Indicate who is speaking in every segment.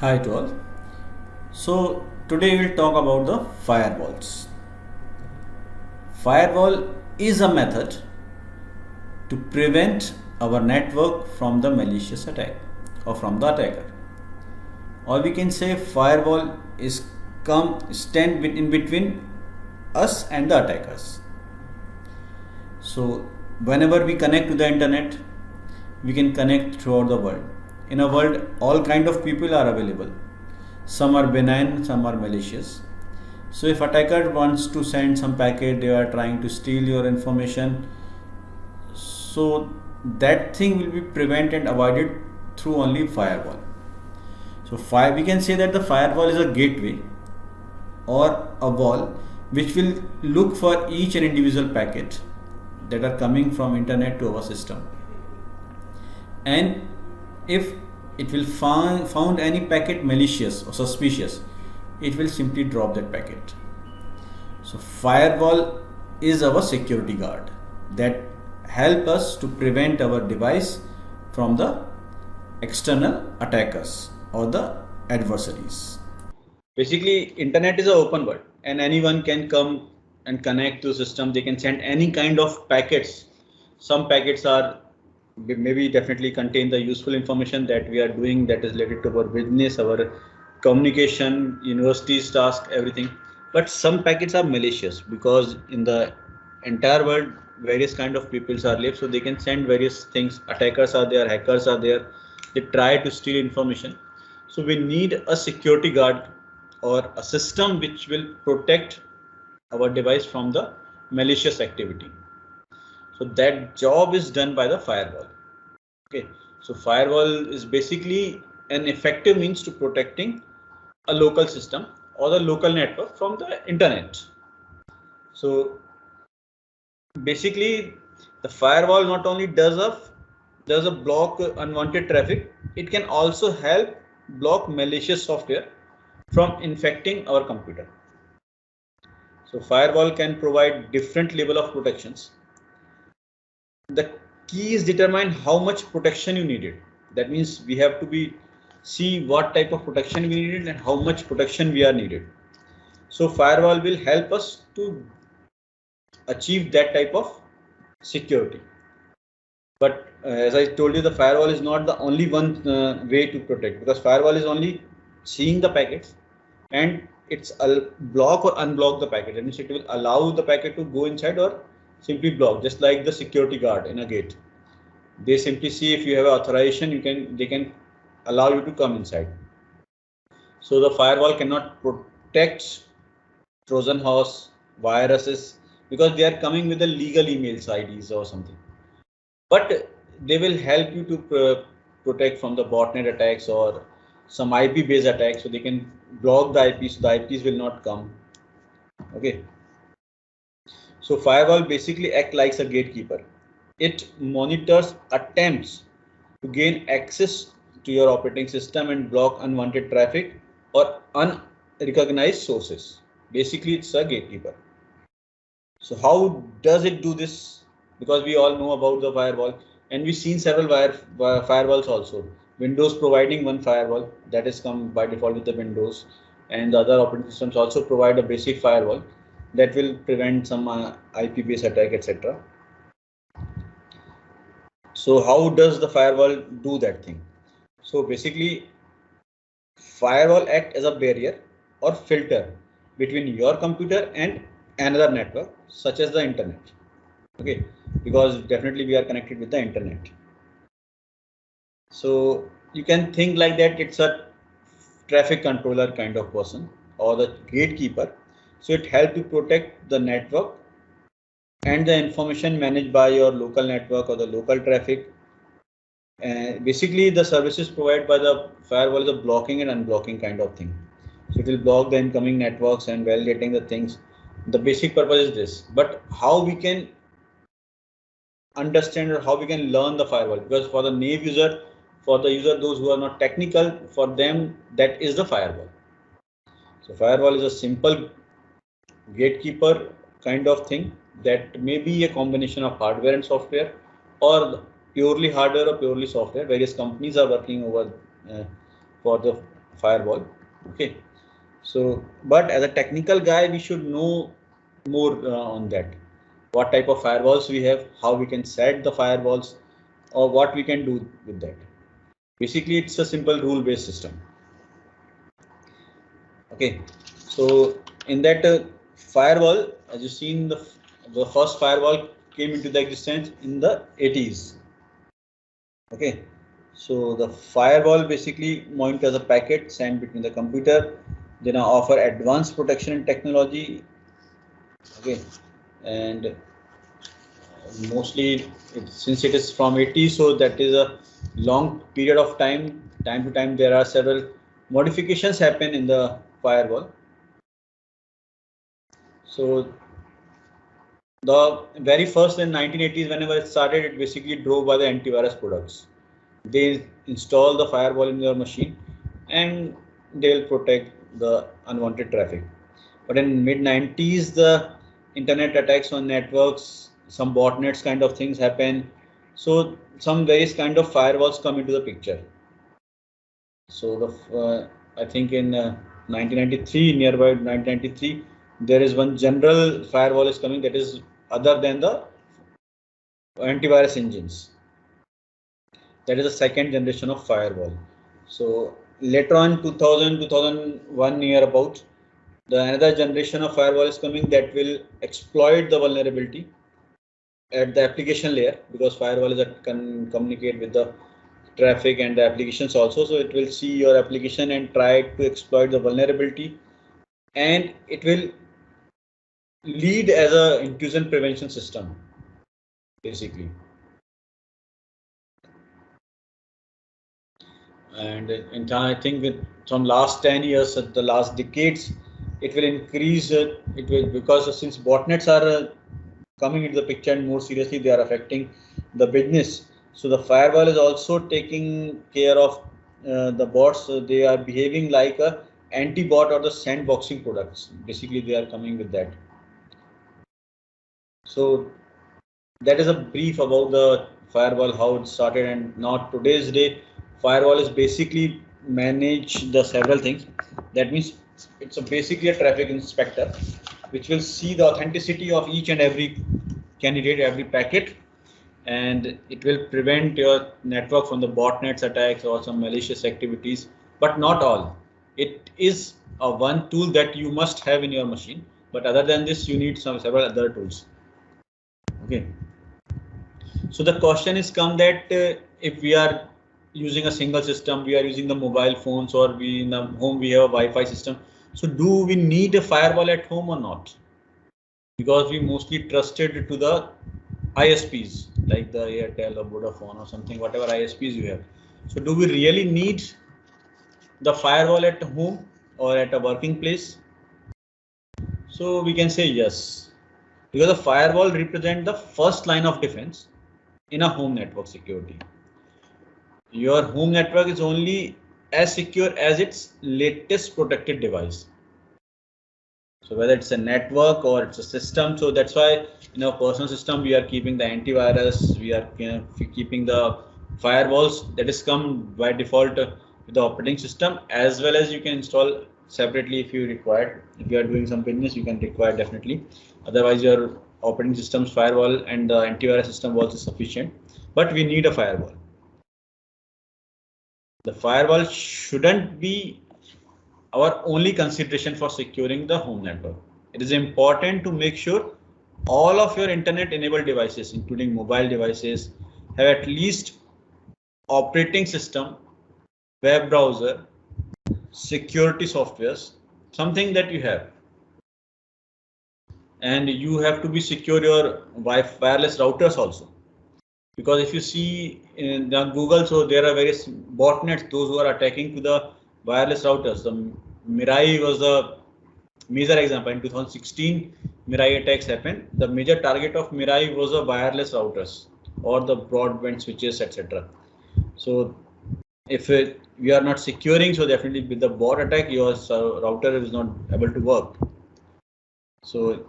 Speaker 1: Hi to all. So today we'll talk about the firewalls. Firewall is a method to prevent our network from the malicious attack or from the attacker. Or we can say firewall is stand in between us and the attackers. So whenever we connect to the internet, we can connect throughout the world. In a world, all kind of people are available. Some are benign, some are malicious. So if attacker wants to send some packet, they are trying to steal your information. So that thing will be prevented and avoided through only firewall. So we can say that the firewall is a gateway or a wall which will look for each and individual packet that are coming from internet to our system. And if it will found any packet malicious or suspicious, it will simply drop that packet. So firewall is our security guard that help us to prevent our device from the external attackers or the adversaries. Basically, internet is an open world and anyone can come and connect to the system. They can send any kind of packets. Some packets are maybe definitely contain the useful information that we are doing that is related to our business, our communication, universities task, everything. But some packets are malicious because in the entire world various kind of peoples are live, so they can send various things. Attackers are there, hackers are there, they try to steal information. So we need a security guard or a system which will protect our device from the malicious activity. So that job is done by the firewall. Okay, so firewall is basically an effective means to protecting a local system or the local network from the internet. So basically the firewall not only does a block unwanted traffic, it can also help block malicious software from infecting our computer. So firewall can provide different level of protections. The key is determine how much protection you needed. That means we have to see what type of protection we needed and how much protection we are needed. So firewall will help us to achieve that type of security. But as I told you, the firewall is not the only one way to protect, because firewall is only seeing the packets and it's a block or unblock the packet. That means it will allow the packet to go inside or simply block, just like the security guard in a gate. They simply see if you have authorization, they can allow you to come inside. So the firewall cannot protect Trojan horse, viruses, because they are coming with the legal emails IDs or something. But they will help you to protect from the botnet attacks or some IP based attacks, so they can block the IPs, so the IPs will not come. Okay. So firewall basically act like a gatekeeper. It monitors attempts to gain access to your operating system and block unwanted traffic or unrecognized sources. Basically, it's a gatekeeper. So how does it do this? Because we all know about the firewall and we've seen several firewalls also. Windows providing one firewall that is come by default with the Windows, and the other operating systems also provide a basic firewall that will prevent some IP based attack, etc. So how does the firewall do that thing? So basically, firewall act as a barrier or filter between your computer and another network such as the internet. Okay, because definitely we are connected with the internet. So you can think like that it's a traffic controller kind of person or the gatekeeper. So it helps to protect the network and the information managed by your local network or the local traffic. Basically, the services provided by the firewall is a blocking and unblocking kind of thing. So it will block the incoming networks and validating the things. The basic purpose is this, but how we can understand or how we can learn the firewall, because for the naive user, for the user those who are not technical, for them that is the firewall. So firewall is a simple gatekeeper kind of thing that may be a combination of hardware and software, or purely hardware or purely software. Various companies are working over for the firewall. Okay, so but as a technical guy, we should know more on that. What type of firewalls we have, how we can set the firewalls, or what we can do with that. Basically, it's a simple rule-based system. Okay, so in that firewall, as you seen, the first firewall came into the existence in the 80s. Okay, so the firewall basically monitors a packet sent between the computer. They now offer advanced protection and technology. Okay, and mostly since it is from 80s, so that is a long period of time. Time to time, there are several modifications happen in the firewall. So the very first in 1980s, whenever it started, it basically drove by the antivirus products. They install the firewall in your machine and they'll protect the unwanted traffic. But in mid 90s, the internet attacks on networks, some botnets kind of things happen. So some various kind of firewalls come into the picture. So I think in 1993, nearby 1993, there is one general firewall is coming that is other than the antivirus engines. That is the second generation of firewall. So later on 2000, 2001 year about, the another generation of firewall is coming that will exploit the vulnerability at the application layer, because firewall is can communicate with the traffic and the applications also. So it will see your application and try to exploit the vulnerability, and it will lead as a intrusion prevention system basically. And I think with from last 10 years, the last decades, it will increase. It will, because since botnets are coming into the picture and more seriously they are affecting the business. So the firewall is also taking care of the bots. So they are behaving like a anti-bot or the sandboxing products. Basically, they are coming with that. So that is a brief about the firewall, how it started, and now today's day, firewall is basically manage the several things. That means it's basically a traffic inspector, which will see the authenticity of each and every candidate, every packet, and it will prevent your network from the botnets attacks or some malicious activities, but not all. It is a one tool that you must have in your machine, but other than this, you need several other tools. Okay. So the question is come that if we are using a single system, we are using the mobile phones, or we in the home we have a Wi-Fi system. So do we need a firewall at home or not? Because we mostly trusted to the ISPs like the Airtel or Vodafone or something, whatever ISPs you have. So do we really need the firewall at home or at a working place? So we can say yes, because the firewall represents the first line of defense in a home network security. Your home network is only as secure as its latest protected device. So whether it's a network or it's a system, so that's why in our personal system we are keeping the antivirus, we are keeping the firewalls that is come by default with the operating system, as well as you can install separately if you require. If you are doing some business, you can require definitely. Otherwise, your operating system's firewall and the antivirus system was sufficient. But we need a firewall. The firewall shouldn't be our only consideration for securing the home network. It is important to make sure all of your internet enabled devices, including mobile devices, have at least operating system, web browser, security softwares, something that you have. And you have to be secure your wireless routers also. Because if you see in the Google, so there are various botnets, those who are attacking to the wireless routers. The Mirai was the major example. In 2016, Mirai attacks happened. The major target of Mirai was the wireless routers or the broadband switches, etc. So if we are not securing, so definitely with the bot attack, your router is not able to work. So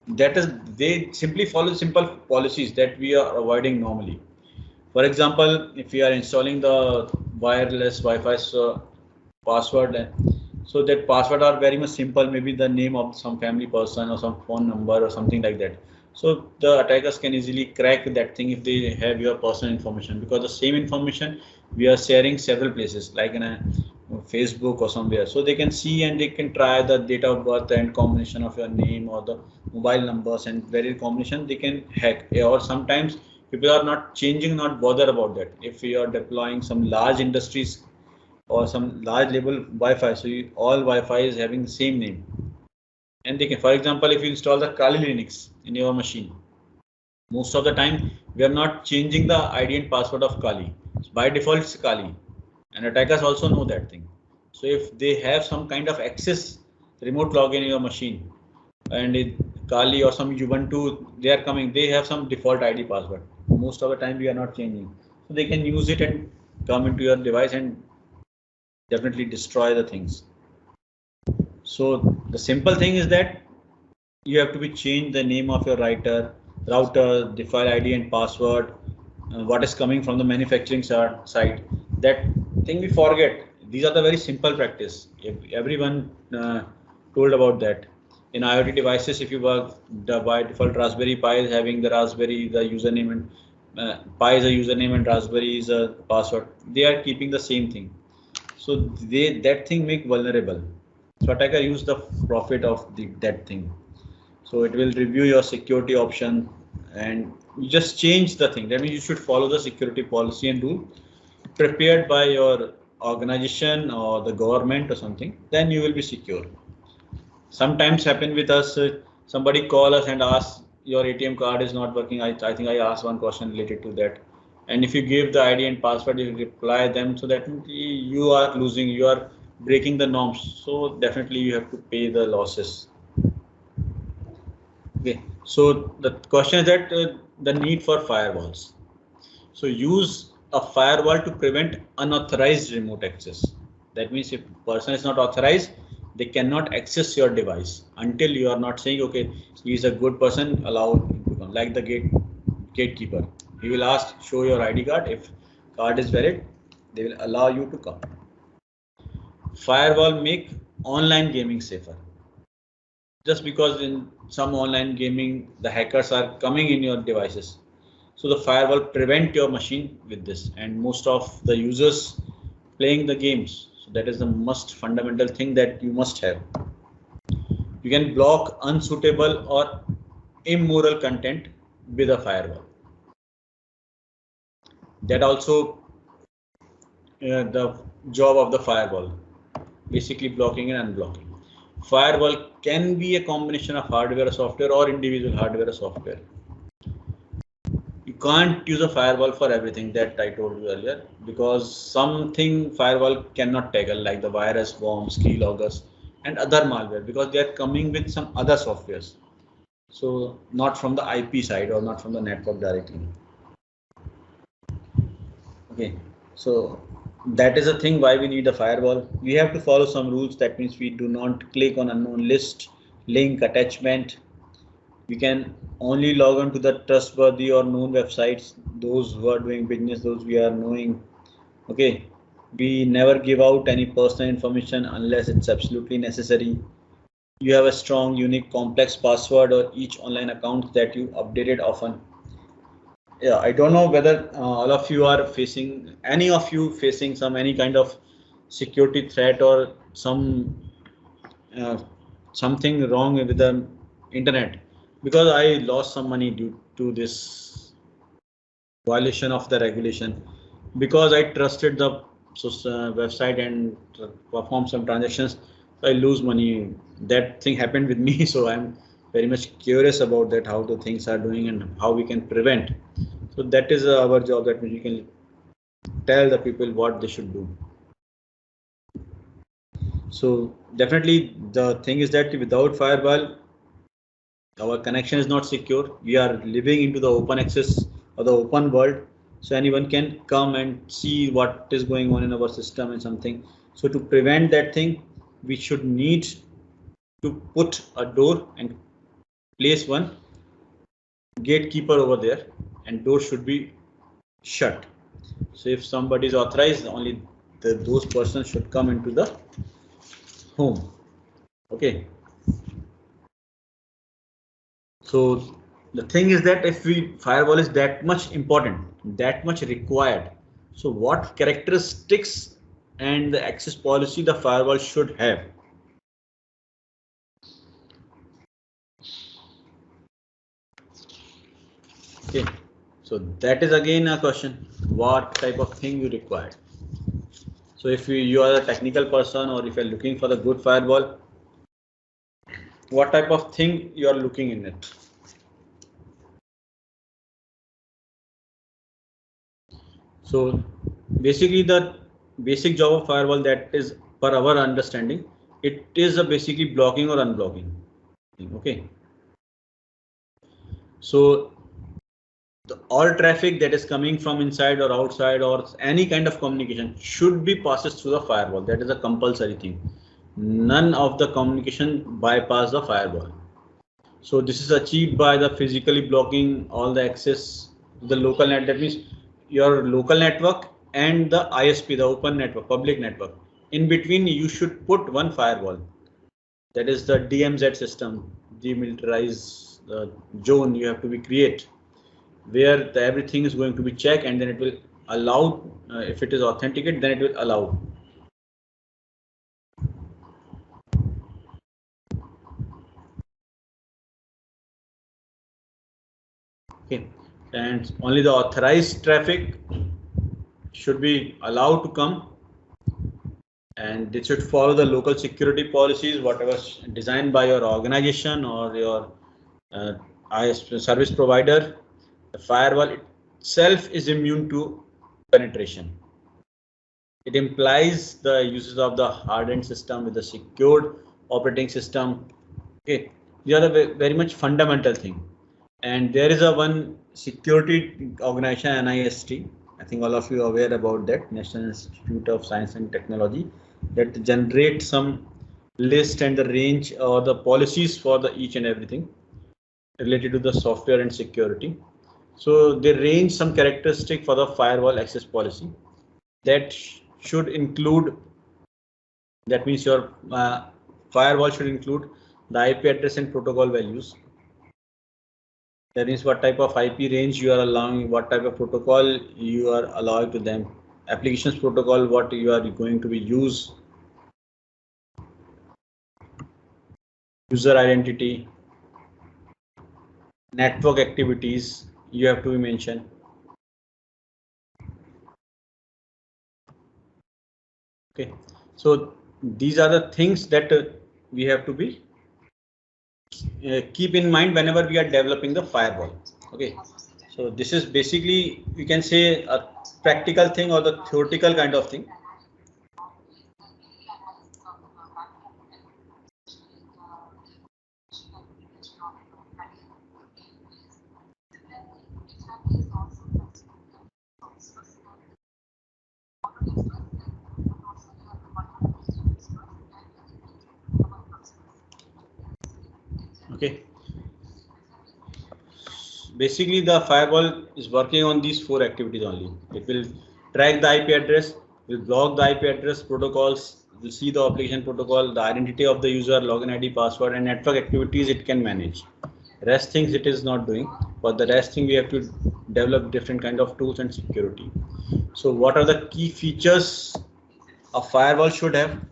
Speaker 1: that is, they simply follow simple policies that we are avoiding normally. For example, if we are installing the wireless Wi-Fi password, so that password are very much simple, maybe the name of some family person or some phone number or something like that. So the attackers can easily crack that thing if they have your personal information, because the same information we are sharing several places, like in a Facebook or somewhere. So they can see and they can try the date of birth and combination of your name or the mobile numbers and various combination they can hack. Or sometimes people are not changing, not bother about that. If you are deploying some large industries or some large level Wi-Fi, so all Wi-Fi is having the same name. And they can, for example, if you install the Kali Linux in your machine, most of the time we are not changing the ID and password of Kali. So by default, it's Kali, and attackers also know that thing. So if they have some kind of access, remote login in your machine, and Kali or some Ubuntu, they are coming, they have some default ID password. Most of the time we are not changing, so they can use it and come into your device and definitely destroy the things. So the simple thing is that you have to be change the name of your router, the file ID and password, what is coming from the manufacturing side. That thing we forget. These are the very simple practice. If everyone told about that. In IoT devices, if you work, the by default Raspberry Pi is having the Raspberry, the username, and Pi is a username and Raspberry is a password. They are keeping the same thing. So that thing make vulnerable. So attacker use the profit of that thing. So it will review your security option and you just change the thing. That means you should follow the security policy and rule prepared by your organization or the government or something. Then you will be secure. Sometimes happen with us. Somebody call us and ask your ATM card is not working. I think I asked one question related to that. And if you give the ID and password, you reply them, so that you are losing, you are breaking the norms. So definitely you have to pay the losses. Okay, so the question is that the need for firewalls. So use a firewall to prevent unauthorized remote access. That means if person is not authorized, they cannot access your device until you are not saying, okay, he is a good person, allow him to come. Like the gatekeeper, he will ask, show your ID card. If card is valid, they will allow you to come. Firewall make online gaming safer. Just because in some online gaming, the hackers are coming in your devices. So the firewall prevent your machine with this, and most of the users playing the games. So that is the most fundamental thing that you must have. You can block unsuitable or immoral content with a firewall. That also the job of the firewall, basically blocking and unblocking. Firewall can be a combination of hardware or software or individual hardware or software. You can't use a firewall for everything that I told you earlier, because something firewall cannot tackle, like the virus, bombs, keyloggers, and other malware, because they are coming with some other softwares. So not from the IP side or not from the network directly. Okay, so that is a thing why we need a firewall. We have to follow some rules. That means we do not click on unknown list, link, attachment. We can only log on to the trustworthy or known websites, those who are doing business, those we are knowing. Okay, we never give out any personal information unless it's absolutely necessary. You have a strong, unique, complex password or each online account that you updated often. Yeah, I don't know whether all of you are facing, any of you facing any kind of security threat or something wrong with the internet, because I lost some money due to this violation of the regulation, because I trusted the website and performed some transactions. I lose money. That thing happened with me, so I'm very much curious about that, how the things are doing and how we can prevent. So that is our job. That means we can tell the people what they should do. So definitely the thing is that without firewall, our connection is not secure. We are living into the open access or the open world, so anyone can come and see what is going on in our system and something. So to prevent that thing, we should need to put a door and place one gatekeeper over there, and door should be shut. So if somebody is authorized, only those persons should come into the home. Okay. So the thing is that if firewall is that much important, that much required, so what characteristics and the access policy the firewall should have? Okay, so that is again a question, what type of thing you require. So if you are a technical person, or if you're looking for the good firewall, what type of thing you are looking in it? So basically the basic job of firewall, that is per our understanding, it is a basically blocking or unblocking. Okay. So all traffic that is coming from inside or outside or any kind of communication should be passes through the firewall. That is a compulsory thing. None of the communication bypass the firewall. So this is achieved by the physically blocking all the access to the local net. That means your local network and the ISP, the open network, public network. In between, you should put one firewall. That is the DMZ system, demilitarized zone. You have to be create where everything is going to be checked, and then it will allow. If it is authenticated, then it will allow. Okay, and only the authorized traffic should be allowed to come, and it should follow the local security policies, whatever designed by your organization or your ISP service provider. The firewall itself is immune to penetration. It implies the uses of the hardened system with the secured operating system. Okay, these are the very much fundamental thing. And there is a one security organization, NIST. I think all of you are aware about that, National Institute of Science and Technology, that generate some list and the range or the policies for the each and everything related to the software and security. So they range some characteristic for the firewall access policy that should include, that means your firewall should include the IP address and protocol values. That means what type of IP range you are allowing, what type of protocol you are allowing to them, applications protocol, what you are going to be use, user identity, network activities you have to be mentioned. Okay, so these are the things that we have to be keep in mind whenever we are developing the firewall. Okay, so this is basically, we can say, a practical thing or the theoretical kind of thing. Okay, basically the firewall is working on these four activities only. It will track the IP address, will block the IP address protocols, will see the application protocol, the identity of the user, login ID, password, and network activities it can manage. Rest things it is not doing, but the rest thing we have to develop different kind of tools and security. So what are the key features a firewall should have?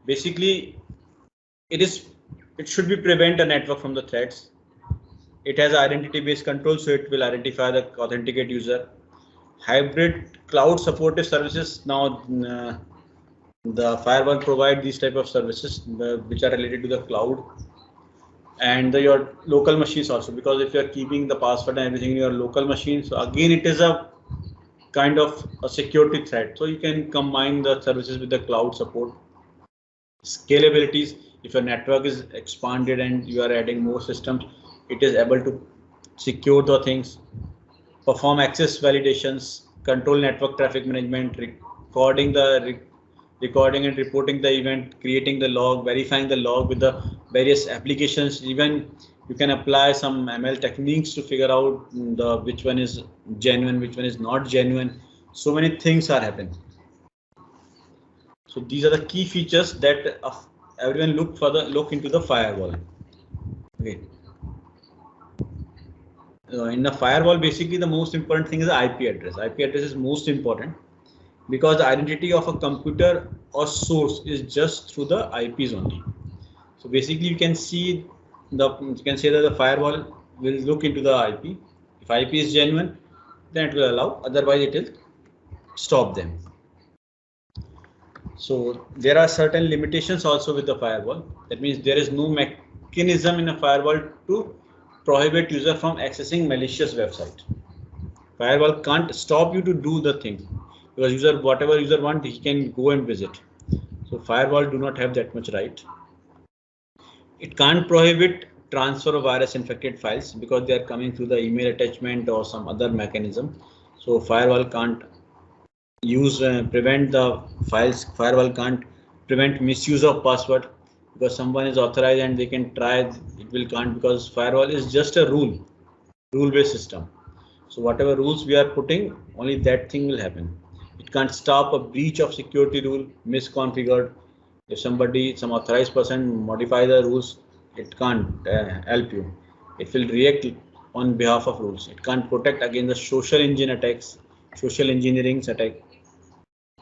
Speaker 1: Basically, it should be prevent a network from the threats. It has identity-based control, so it will identify the authenticate user. Hybrid cloud supportive services. Now the firewall provide these type of services which are related to the cloud and your local machines also, because if you are keeping the password and everything in your local machine, so again it is a kind of a security threat. So you can combine the services with the cloud support. Scalabilities, if your network is expanded and you are adding more systems, it is able to secure the things, perform access validations, control network traffic management, recording and reporting the event, creating the log, verifying the log with the various applications. Even you can apply some ML techniques to figure out which one is genuine, which one is not genuine. So many things are happening. So these are the key features that everyone look into the firewall. Okay. In the firewall, basically the most important thing is the IP address. IP address is most important because the identity of a computer or source is just through the IPs only. So basically, you can say that the firewall will look into the IP. If IP is genuine, then it will allow. Otherwise, it will stop them. So there are certain limitations also with the firewall. That means there is no mechanism in a firewall to prohibit user from accessing malicious website. Firewall can't stop you to do the thing because whatever user want, he can go and visit. So firewall do not have that much right. It can't prohibit transfer of virus infected files because they are coming through the email attachment or some other mechanism. So firewall can't prevent the files. Firewall can't prevent misuse of password because someone is authorized and they can try. It will can't because firewall is just a rule-based system. So whatever rules we are putting, only that thing will happen. It can't stop a breach of security rule misconfigured. If some authorized person modify the rules, it can't help you. It will react on behalf of rules. It can't protect against the social engine attacks, social engineering attack.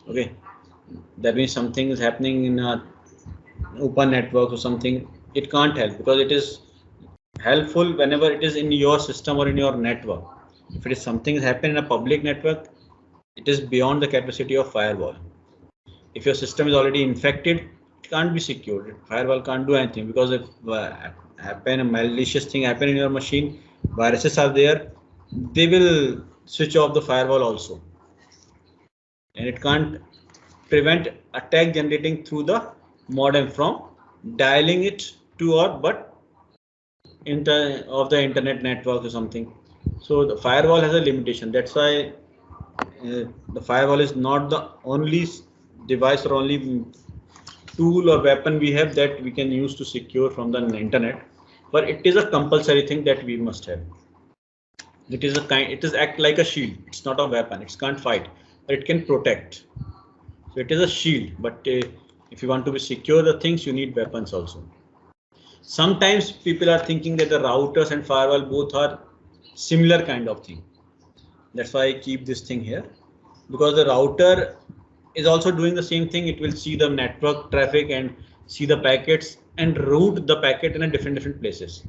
Speaker 1: Okay, that means something is happening in a open network or something. It can't help because it is helpful whenever it is in your system or in your network. If it is something happening in a public network, it is beyond the capacity of firewall. If your system is already infected, it can't be secured. Firewall can't do anything because if a malicious thing happen in your machine, viruses are there, they will switch off the firewall also. And it can't prevent attack generating through the modem from dialing it to or but of the internet network or something. So the firewall has a limitation. That's why the firewall is not the only device or only tool or weapon we have that we can use to secure from the internet, but it is a compulsory thing that we must have. It is act like a shield. It's not a weapon. It can't fight, but it can protect. So it is a shield, but if you want to be secure the things, you need weapons also. Sometimes people are thinking that the routers and firewall both are similar kind of thing. That's why I keep this thing here, because the router is also doing the same thing. It will see the network traffic and see the packets and route the packet in a different places.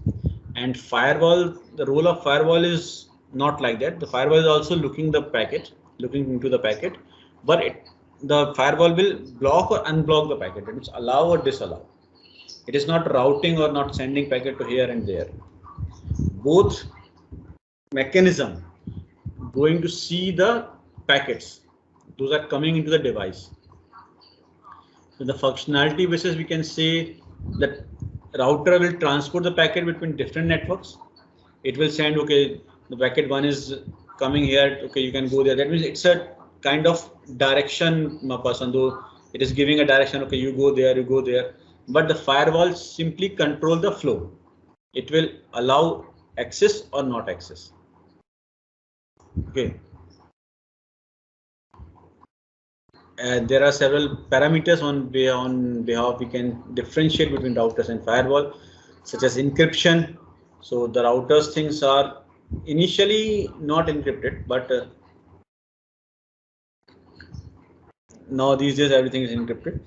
Speaker 1: And firewall, the role of firewall is not like that. The firewall is also looking into the packet, but the firewall will block or unblock the packet. It is allow or disallow. It is not routing or not sending packet to here and there. Both mechanism going to see the packets. Those are coming into the device. So the functionality basis, we can say that router will transport the packet between different networks. It will send, okay, the packet one is coming here, okay, you can go there. That means it's a kind of direction person, though it is giving a direction, okay, you go there, you go there. But the firewall simply control the flow. It will allow access or not access. Okay. There are several parameters on behalf we can differentiate between routers and firewall, such as encryption. So the routers things are initially not encrypted, but now these days everything is encrypted.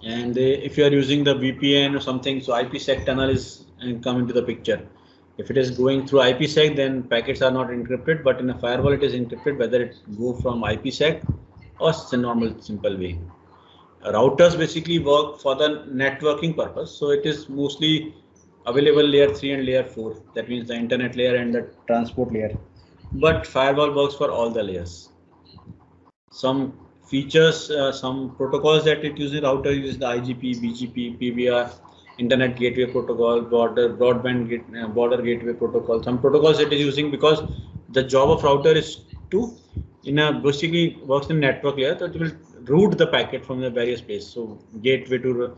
Speaker 1: And if you are using the VPN or something, so IPsec tunnel is come into the picture. If it is going through IPsec, then packets are not encrypted, but in a firewall it is encrypted, whether it go from IPsec or it's a normal simple way. Routers basically work for the networking purpose, so it is mostly available layer 3 and layer 4. That means the internet layer and the transport layer. But firewall works for all the layers. Some features, some protocols that it uses, router uses the IGP, BGP, PBR, Internet Gateway Protocol, border gateway protocol. Some protocols it is using because the job of router is to basically works in network layer, that will route the packet from the various places. So gateway to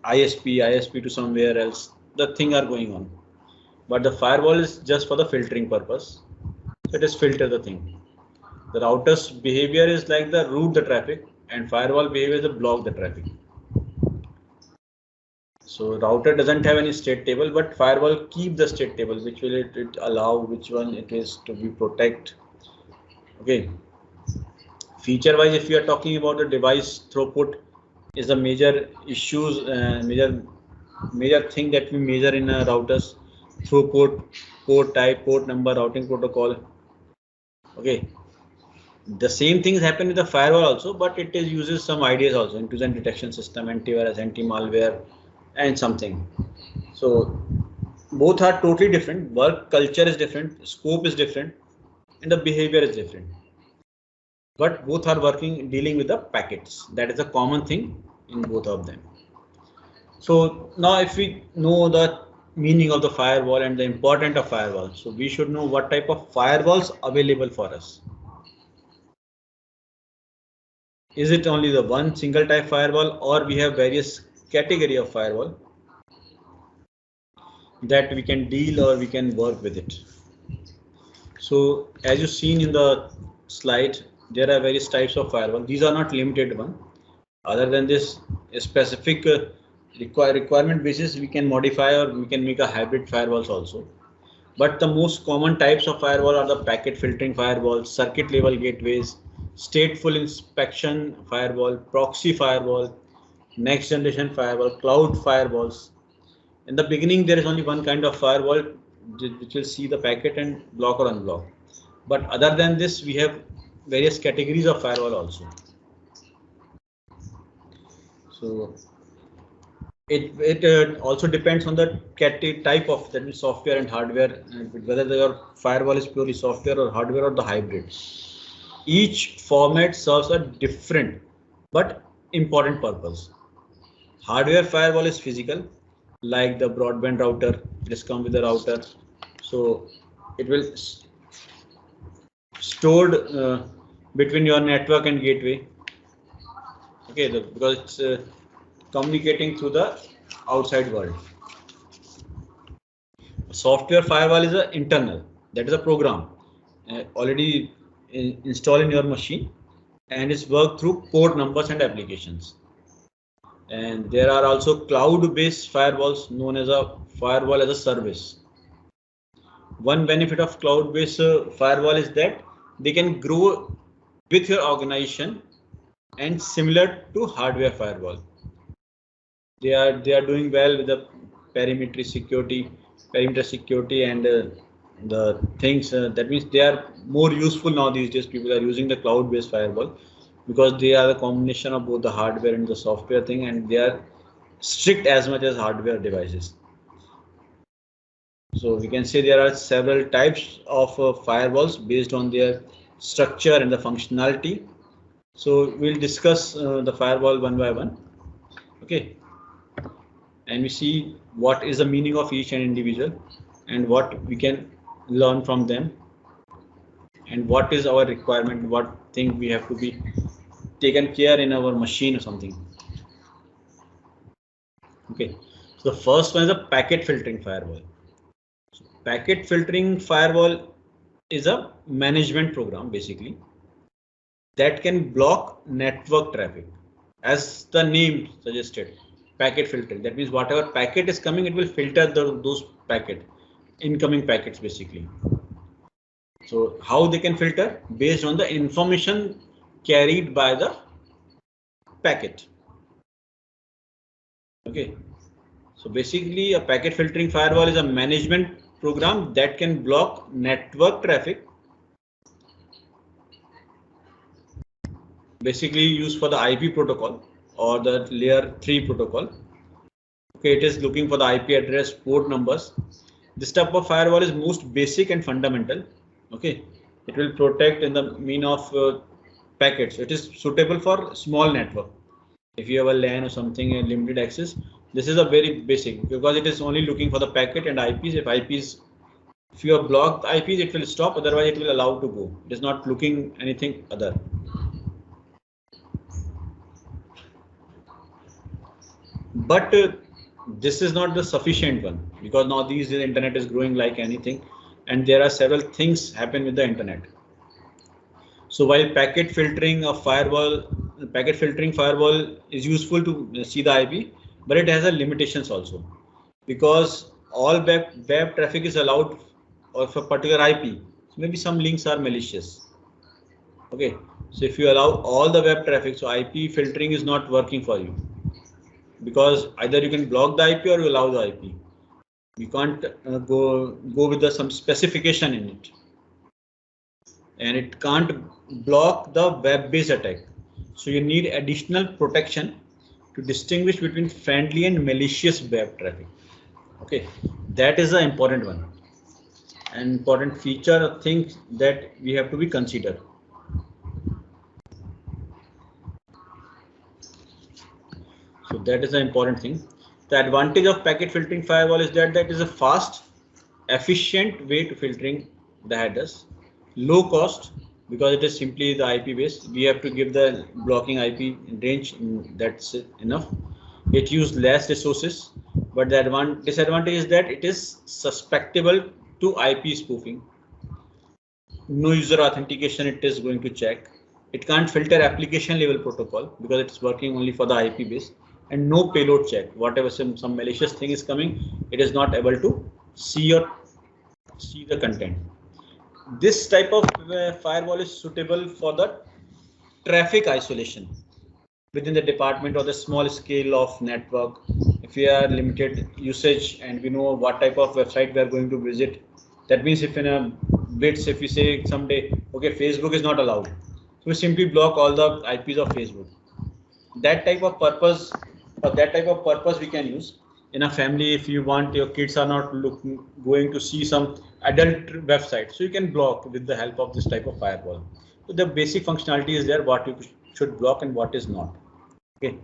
Speaker 1: ISP to somewhere else. The thing are going on. but the firewall is just for the filtering purpose. So it is filter the thing. The router's behavior is like the route the traffic, and firewall behavior is the block the traffic. So router doesn't have any state table, but firewall keep the state table, which will it allow, which one it is to be protect. Okay. Feature wise, if you are talking about the device throughput, is a major issues, major thing that we measure in routers. Throughput, port type, port number, routing protocol. Okay. The same things happen with the firewall also, but it is uses some ideas also, intrusion detection system, antivirus, anti-malware, and something. So both are totally different. Work culture is different, scope is different, and the behavior is different. But both are working dealing with the packets. That is a common thing in both of them. So now if we know the meaning of the firewall and the importance of firewall, so we should know what type of firewalls available for us. Is it only the one single type firewall, or we have various category of firewall that we can deal or we can work with it? So as you've seen in the slide, there are various types of firewall. These are not limited one. Other than this specific requirement basis, we can modify or we can make a hybrid firewalls also. But the most common types of firewall are the packet filtering firewall, circuit level gateways, stateful inspection firewall, proxy firewall, next generation firewall, cloud firewalls. In the beginning, there is only one kind of firewall which will see the packet and block or unblock. But other than this, we have various categories of firewall also. So it also depends on the type of, that means software and hardware, whether your firewall is purely software or hardware or the hybrid. Each format serves a different but important purpose. Hardware firewall is physical, like the broadband router. It is come with the router, so it will stored between your network and gateway. Okay, because it's communicating through the outside world. Software firewall is an internal, that is a program already installed in your machine, and it's worked through port numbers and applications. And there are also cloud-based firewalls known as a firewall as a service. One benefit of cloud-based firewall is that they can grow with your organization and similar to hardware firewall. They are doing well with the perimeter security and the things that means they are more useful now these days. People are using the cloud-based firewall because they are the combination of both the hardware and the software thing, and they are strict as much as hardware devices. So we can say there are several types of firewalls based on their structure and the functionality. So we'll discuss the firewall one by one. Okay. And we see what is the meaning of each and individual and what we can learn from them and what is our requirement, what thing we have to be taken care in our machine or something. Okay, so the first one is a packet filtering firewall. So packet filtering firewall is a management program basically that can block network traffic, as the name suggested. Packet filtering, that means whatever packet is coming, it will filter those incoming packets basically. So how they can filter? Based on the information carried by the packet. Okay, so basically a packet filtering firewall is a management program that can block network traffic, basically used for the IP protocol or the layer 3 protocol. Okay, it is looking for the IP address, port numbers. This type of firewall is most basic and fundamental. Okay, it will protect in the mean of packets. It is suitable for small network. If you have a LAN or something and limited access, this is a very basic, because it is only looking for the packet and IPs. If you have blocked IPs, it will stop. Otherwise, it will allow to go. It is not looking anything other. But this is not the sufficient one. because now these the internet is growing like anything, and there are several things happen with the internet. So while packet filtering firewall is useful to see the IP, but it has a limitations also, because all web traffic is allowed of a particular IP. So maybe some links are malicious. Okay, so if you allow all the web traffic, so IP filtering is not working for you, because either you can block the IP or you allow the IP. You can't go with some specification in it, and it can't block the web-based attack. So you need additional protection to distinguish between friendly and malicious web traffic. Okay, that is the important one, an important feature of things that we have to be considered. So that is the important thing. The advantage of packet filtering firewall is that is a fast, efficient way to filtering the headers, low cost because it is simply the IP based. We have to give the blocking IP range, that's enough. It uses less resources, but the disadvantage is that it is susceptible to IP spoofing. No user authentication it is going to check. It can't filter application level protocol because it's working only for the IP base, and no payload check. Whatever some malicious thing is coming, it is not able to see the content. This type of firewall is suitable for the traffic isolation within the department or the small scale of network. If we are limited usage and we know what type of website we are going to visit, that means if in a bits, if we say someday, okay, Facebook is not allowed, so we simply block all the IPs of Facebook. That type of purpose we can use in a family. If you want your kids are not going to see some adult website, so you can block with the help of this type of firewall. So the basic functionality is there, what you should block and what is not. Okay,